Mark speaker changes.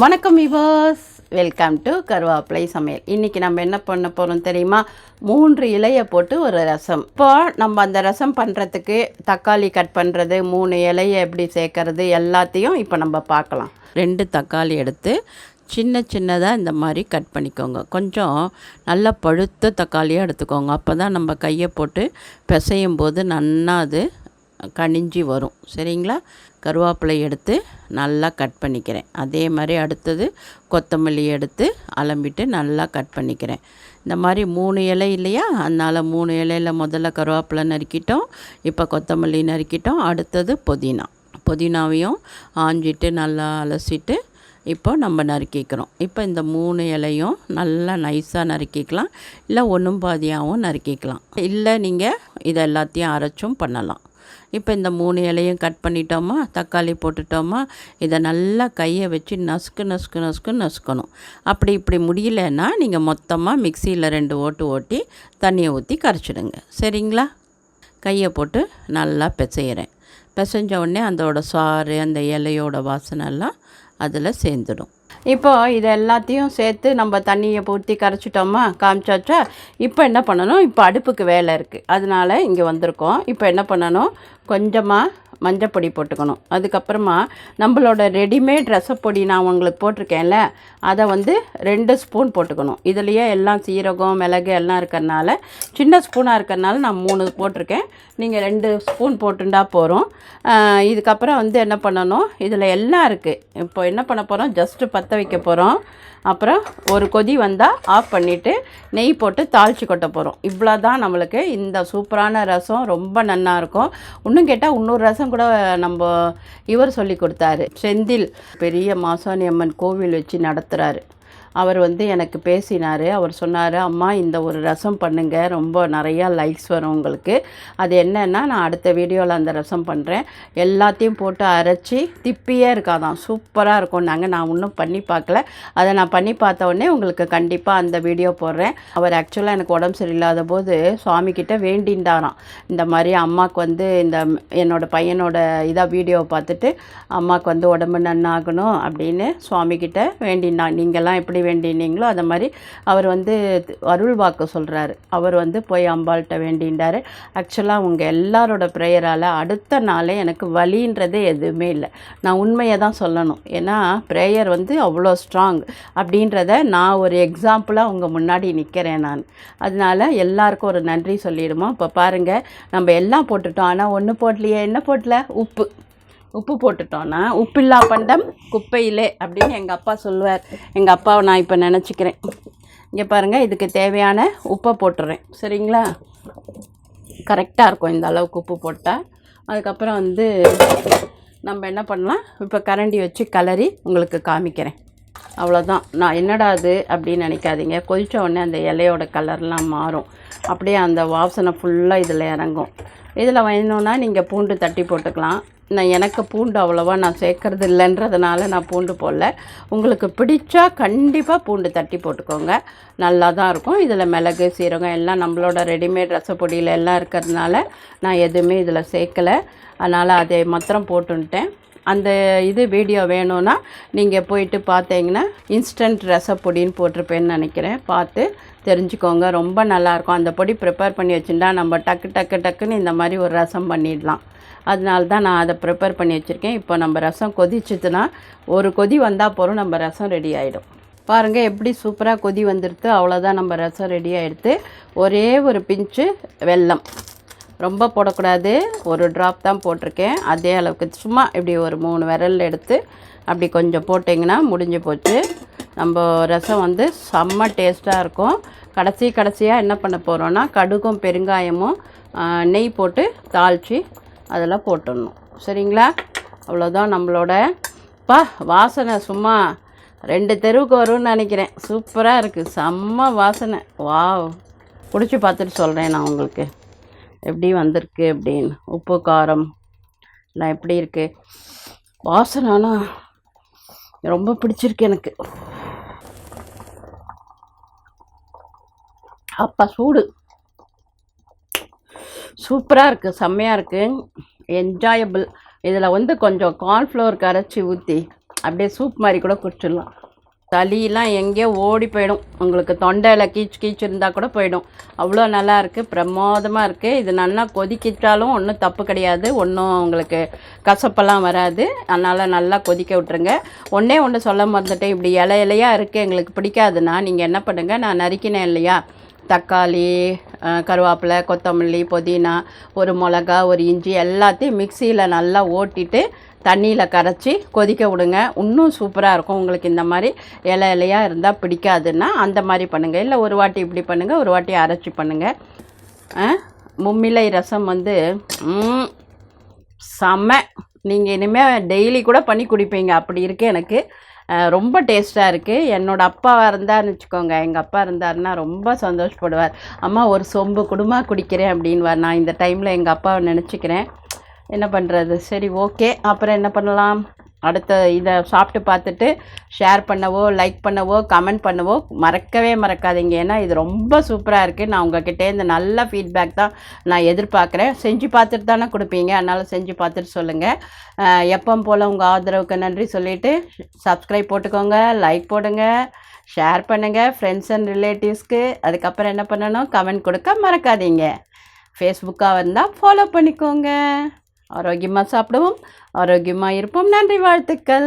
Speaker 1: வணக்கம் viewers, welcome to கருவேப்பிலை சமையல். இன்றைக்கி நம்ம என்ன பண்ண போகிறோம் தெரியுமா? 3 இலையை போட்டு ஒரு ரசம். இப்போ நம்ம அந்த ரசம் பண்ணுறதுக்கு தக்காளி கட் பண்ணுறது, 3 இலையை எப்படி சேர்க்கறது எல்லாத்தையும் இப்போ நம்ம பார்க்கலாம். 2 தக்காளி எடுத்து சின்னதாக இந்த மாதிரி கட் பண்ணிக்கோங்க. கொஞ்சம் நல்லா பழுத்த தக்காளியாக எடுத்துக்கோங்க. அப்போ தான் நம்ம கையை போட்டு பிசையும் போது நன்னா அது கனிஞ்சி வரும். சரிங்களா? கருவேப்பிலை எடுத்து நல்லா கட் பண்ணிக்கிறேன். அதே மாதிரி அடுத்தது கொத்தமல்லி எடுத்து அலம்பிட்டு நல்லா கட் பண்ணிக்கிறேன். இந்த மாதிரி 3 இலை இல்லையா, அதனால் 3 இலையில் முதல்ல கருவேப்பிலை நறுக்கிட்டோம், இப்போ கொத்தமல்லி நறுக்கிட்டோம். அடுத்தது புதினாவையும் ஆஞ்சிட்டு நல்லா அலசிட்டு இப்போ நம்ம நறுக்கிக்கிறோம். இப்போ இந்த 3 இலையும் நல்லா நைஸாக நறுக்கிக்கலாம், இல்லை ஒன்றும் பாதியாகவும் நறுக்கிக்கலாம், இல்லை நீங்கள் இதை எல்லாத்தையும் அரைச்சும் பண்ணலாம். இப்போ இந்த 3 இலையும் கட் பண்ணிட்டோமா, தக்காளி போட்டுட்டோமா, இதை நல்லா கையை வச்சு நசுக்கணும். இப்படி முடியலன்னா நீங்கள் மொத்தமாக மிக்சியில் 2 ஓட்டு ஓட்டி தண்ணியை ஊற்றி கரைச்சிடுங்க. சரிங்களா? கையை போட்டு நல்லா பிசைகிறேன். பிசைஞ்ச உடனே அதோட சாறு, அந்த இலையோட வாசனைலாம் அதில் சேர்ந்துடும். இப்போ இது எல்லாத்தையும் சேர்த்து நம்ம தண்ணியை ஊற்றி கரைச்சிட்டோமா, காமிச்சாச்சா. இப்போ என்ன பண்ணணும்? இப்போ அடுப்புக்கு வேலை இருக்குது, அதனால் இங்கே வந்திருக்கோம். இப்போ என்ன பண்ணணும்? கொஞ்சமாக மஞ்சப்பொடி போட்டுக்கணும். அதுக்கப்புறமா நம்மளோட ரெடிமேட் ரசப்பொடி நான் உங்களுக்கு போட்டிருக்கேன்ல, அதை 2 ஸ்பூன் போட்டுக்கணும். இதுலேயே எல்லாம் சீரகம், மிளகு எல்லாம் இருக்கிறனால, சின்ன ஸ்பூனாக இருக்கிறனால நான் 3 போட்டிருக்கேன். நீங்கள் 2 ஸ்பூன் போட்டுண்டா போகிறோம். இதுக்கப்புறம் என்ன பண்ணணும்? இதில் எல்லாம் இருக்குது. இப்போ என்ன பண்ண போகிறோம்? ஜஸ்ட்டு பற்ற வைக்க போகிறோம். அப்புறம் ஒரு கொதி வந்தால் ஆஃப் பண்ணிவிட்டு நெய் போட்டு தாளித்து கொட்ட போகிறோம். இவ்வளோ தான் நம்மளுக்கு இந்த சூப்பரான ரசம். ரொம்ப நல்லாயிருக்கும். இன்னும் கேட்டால் இன்னொரு ரசம் கூட நம்ம இவர் சொல்லி கொடுத்தாரு. செந்தில் பெரிய மாசாணி அம்மன் கோவில் வச்சு நடத்துகிறாரு. அவர் எனக்கு பேசினார். அவர் சொன்னார், அம்மா இந்த ஒரு ரசம் பண்ணுங்கள், ரொம்ப நிறையா லைக்ஸ் வரும் உங்களுக்கு. அது என்னன்னா, நான் அடுத்த வீடியோவில் அந்த ரசம் பண்ணுறேன். எல்லாத்தையும் போட்டு அரைச்சி திப்பியே இருக்காதான், சூப்பராக இருக்கும். நான் இன்னும் பண்ணி பார்க்கல. அதை நான் பண்ணி பார்த்த உடனே உங்களுக்கு கண்டிப்பாக அந்த வீடியோ போடுறேன். அவர் ஆக்சுவலாக எனக்கு உடம்பு சரியில்லாத போது சுவாமிக்கிட்ட வேண்டின்றாராம். இந்த மாதிரி அம்மாவுக்கு இந்த என்னோடய பையனோட இதாக வீடியோவை பார்த்துட்டு அம்மாவுக்கு உடம்பு நன்னாகணும் அப்படின்னு சுவாமிக்கிட்ட வேண்டினான். நீங்கள்லாம் எப்படி வேண்டினீங்களோ அதை மாதிரி அவர் அருள் வாக்கு சொல்கிறாரு. அவர் போய் அம்பாள்கிட்ட வேண்டின்றார். ஆக்சுவலாக உங்கள் எல்லாரோட ப்ரேயரால் அடுத்த நாளே எனக்கு வலின்றதே எதுவுமே இல்லை. நான் உண்மையை தான் சொல்லணும். ஏன்னா ப்ரேயர் அவ்வளோ ஸ்ட்ராங் அப்படின்றத நான் ஒரு எக்ஸாம்பிளாக உங்கள் முன்னாடி நிற்கிறேன் நான். அதனால் எல்லாருக்கும் ஒரு நன்றி சொல்லிடுமா. இப்போ பாருங்கள், நம்ம எல்லாம் போட்டுட்டோம், ஆனால் ஒன்று போடலையே. என்ன போடல? உப்பு போட்டுட்டோன்னா உப்பில்லா பண்டம் குப்பையிலே அப்படின்னு எங்கள் அப்பா சொல்லுவார். எங்கள் அப்பாவை நான் இப்போ நினச்சிக்கிறேன். இங்கே பாருங்கள், இதுக்கு தேவையான உப்பை போட்டுறேன். சரிங்களா? கரெக்டாக இருக்கும் இந்த அளவுக்கு உப்பு போட்டால். அதுக்கப்புறம் நம்ம என்ன பண்ணலாம்? இப்போ கரண்டி வச்சு கலரி உங்களுக்கு காமிக்கிறேன். அவ்வளோதான். நான் என்னடா அது அப்படின்னு நினைக்காதீங்க. கொதித்த உடனே அந்த இலையோட கலர்லாம் மாறும். அப்படியே அந்த வாசனை ஃபுல்லாக இதில் இறங்கும். இதில் வேணும்னா நீங்கள் பூண்டு தட்டி போட்டுக்கலாம். எனக்கு பூண்டு அவ்வளோவா நான் சேர்க்கறது இல்லைன்றதுனால நான் பூண்டு போடல. உங்களுக்கு பிடிச்சா கண்டிப்பாக பூண்டு தட்டி போட்டுக்கோங்க, நல்லா தான் இருக்கும். இதில் மிளகு, சீரகம் எல்லாம் நம்மளோட ரெடிமேட் ரசப்பொடியில் எல்லாம் இருக்கிறதுனால நான் எதுவுமே இதில் சேர்க்கலை. அதனால் அதை மாத்திரம் போட்டுன்ட்டேன். அந்த வீடியோ வேணும்னா நீங்கள் போயிட்டு பார்த்தீங்கன்னா இன்ஸ்டன்ட் ரசப்பொடின்னு போட்டிருப்பேன்னு நினைக்கிறேன். பார்த்து தெரிஞ்சுக்கோங்க. ரொம்ப நல்லாயிருக்கும். அந்த பொடி ப்ரிப்பேர் பண்ணி வச்சுட்டா நம்ம டக்குன்னு இந்த மாதிரி ஒரு ரசம் பண்ணிடலாம். அதனால தான் நான் அதை ப்ரிப்பேர் பண்ணி வச்சுருக்கேன். இப்போ நம்ம ரசம் கொதிச்சுதுன்னா ஒரு கொதி வந்தால் போகிறோம், நம்ம ரசம் ரெடி ஆகிடும். பாருங்கள் எப்படி சூப்பராக கொதி வந்துடுது. அவ்வளோதான், நம்ம ரசம் ரெடி ஆகிடுது. ஒரே ஒரு பிஞ்சு வெல்லம், ரொம்ப போடக்கூடாது, ஒரு ட்ராப் தான் போட்டிருக்கேன். அதே அளவுக்கு சும்மா இப்படி ஒரு 3 விரல் எடுத்து அப்படி கொஞ்சம் போட்டிங்கன்னா முடிஞ்சு போச்சு. நம்ம ரசம் செம்ம டேஸ்ட்டாக இருக்கும். கடைசியாக என்ன பண்ண போகிறோன்னா, கடுகும் பெருங்காயமும் நெய் போட்டு தாளித்து அதெல்லாம் போட்டுடணும். சரிங்களா? அவ்வளோதான் நம்மளோட வாசனை சும்மா 2 தெருவுக்கு வரும்னு நினைக்கிறேன். சூப்பராக இருக்குது, செம்ம வாசனை. வாவ்! குடிச்சு பார்த்துட்டு சொல்கிறேன் நான் உங்களுக்கு எப்படி வந்திருக்கு அப்படின்னு. உப்பு காரம் எல்லாம் எப்படி இருக்குது, வாசனைனா ரொம்ப பிடிச்சிருக்கு எனக்கு. அப்பா சூடு சூப்பராக இருக்குது, செம்மையாக இருக்குது, என்ஜாயபிள். இதில் கொஞ்சம் கார்ன்ஃப்ளவர் கரைச்சி ஊற்றி அப்படியே சூப் மாதிரி கூட குடிச்சிடலாம். சளியெலாம் எங்கேயோ ஓடி போயிடும். உங்களுக்கு தொண்டையில் கீச்சு இருந்தால் கூட போயிடும். அவ்வளோ நல்லா இருக்குது, பிரமாதமாக இருக்குது. இது நல்லா கொதிக்கிட்டாலும் ஒன்றும் தப்பு கிடையாது, ஒன்றும் உங்களுக்கு கசப்பெல்லாம் வராது. அதனால் நல்லா கொதிக்க விட்டுருங்க. ஒன்று சொல்ல மறந்துட்டேன், இப்படி இலையாக இருக்குது எங்களுக்கு பிடிக்காதுன்னா நீங்கள் என்ன பண்ணுங்கள், நான் நறுக்கினேன் இல்லையா, தக்காளி, கருவேப்பிலை, கொத்தமல்லி, புதினா, ஒரு மிளகா, ஒரு இஞ்சி எல்லாத்தையும் மிக்சியில் நல்லா ஓட்டிட்டு தண்ணியில் கரைச்சி கொதிக்க விடுங்க. இன்னும் சூப்பராக இருக்கும். உங்களுக்கு இந்த மாதிரி இலையாக இருந்தால் பிடிக்காதுன்னா அந்த மாதிரி பண்ணுங்கள். இல்லை ஒரு வாட்டி இப்படி பண்ணுங்கள், ஒரு வாட்டி அரைச்சி பண்ணுங்கள். மும்மிலை ரசம் வந்து செம்ம. நீங்கள் இனிமேல் டெய்லி கூட பண்ணி குடிப்பீங்க, அப்படி இருக்குது எனக்கு. ரொம்ப டேஸ்ட்டாக இருக்குது. என்னோடய அப்பா இருந்தார்னு வச்சுக்கோங்க, எங்கள் அப்பா இருந்தாருன்னா ரொம்ப சந்தோஷப்படுவார். அம்மா ஒரு சொம்பு குடுமா குடிக்கிறேன் அப்படின்வார். நான் இந்த டைமில் எங்கள் அப்பாவை நினச்சிக்கிறேன். என்ன பண்ணுறது, சரி ஓகே. அப்புறம் என்ன பண்ணலாம், அடுத்த இதை சாப்பிட்டு பார்த்துட்டு ஷேர் பண்ணவோ, லைக் பண்ணவோ, கமெண்ட் பண்ணவோ மறக்கவே மறக்காதீங்க. ஏன்னா இது ரொம்ப சூப்பராக இருக்குது. நான் உங்கள்கிட்ட இந்த நல்ல ஃபீட்பேக் தான் நான் எதிர்பார்க்குறேன். செஞ்சு பார்த்துட்டு தானே கொடுப்பீங்க, அதனால் செஞ்சு பார்த்துட்டு சொல்லுங்கள். எப்பவும் போல் உங்கள் ஆதரவுக்கு நன்றி சொல்லிவிட்டு சப்ஸ்கிரைப் போட்டுக்கோங்க, லைக் போடுங்க, ஷேர் பண்ணுங்கள் ஃப்ரெண்ட்ஸ் அண்ட் ரிலேட்டிவ்ஸ்க்கு. அதுக்கப்புறம் என்ன பண்ணணும், கமெண்ட் கொடுக்க மறக்காதீங்க. ஃபேஸ்புக்காக இருந்தால் ஃபாலோ பண்ணிக்கோங்க. ஆரோக்கியமாக சாப்பிடுவோம், ஆரோக்கியமாக இருப்போம். நன்றி, வாழ்த்துக்கள்.